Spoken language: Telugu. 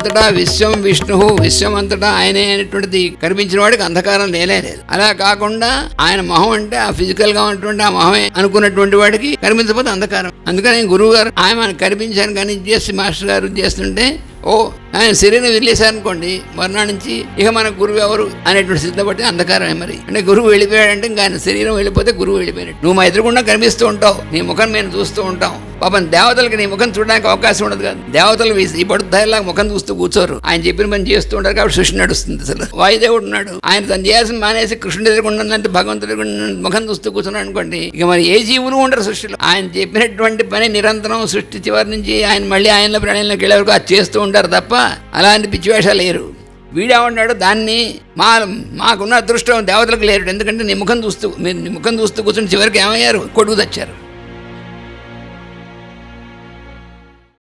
అంతటా విశ్వం విష్ణు, విశ్వం అంతటా ఆయనే అనేటువంటిది కనిపించిన వాడికి అంధకారం లేదు. అలా కాకుండా ఆయన మొహం అంటే ఆ ఫిజికల్ గా ఉన్నటువంటి ఆ మొహమే అనుకున్నటువంటి వాడికి కనిపించకపోతే అంధకారం. అందుకని గురువు గారు ఆయన మనకు కనిపించాను కానీ చేసి మాస్టర్ గారు చేస్తుంటే ఆయన శరీరం వదిలేశారనుకోండి, మర్నాడు నుంచి ఇక మన గురువు ఎవరు అనేటువంటి సిద్ధపట్టి అంధకారమే. మరి అంటే గురువు వెళ్ళిపోయాడంటే ఇంకా ఆయన శరీరం వెళ్ళిపోతే గురువు వెళ్ళిపోయాడు. నువ్వు మా ఎదురుకుండా కనిపిస్తూ ఉంటావు, నీ ముఖం మేము చూస్తూ ఉంటాం. పాపం దేవతలకి నీ ముఖం చూడడానికి అవకాశం ఉండదు కదా. దేవతలు ఈ పడుతాయిలాగా ముఖం చూస్తూ కూర్చోరు, ఆయన చెప్పిన పని చేస్తూ ఉంటారు కాబట్టి సృష్టి నడుస్తుంది. అసలు వాయుదేవుడు ఉన్నాడు, ఆయన తను చేయాల్సిన మానేసి కృష్ణుడు ఎదురుకుంటే భగవంతుడి ముఖం చూస్తూ కూర్చున్నాడు అనుకోండి, ఇక మరి ఏ జీవులు ఉండరు సృష్టిలో. ఆయన చెప్పినటువంటి పని నిరంతరం సృష్టి చివరి నుంచి ఆయన మళ్ళీ ఆయనలో ప్రణయంలోకి వెళ్ళే వరకు అది చేస్తూ ఉంటారు తప్ప అలాంటి పిచ్చివేషాలు లేరు. వీడేమన్నాడు, దాన్ని మాకున్న అదృష్టం దేవతలకు లేరు. ఎందుకంటే నీ ముఖం చూస్తూ కూర్చుని చివరికి ఏమయ్యారు, కొడుకు తెచ్చారు.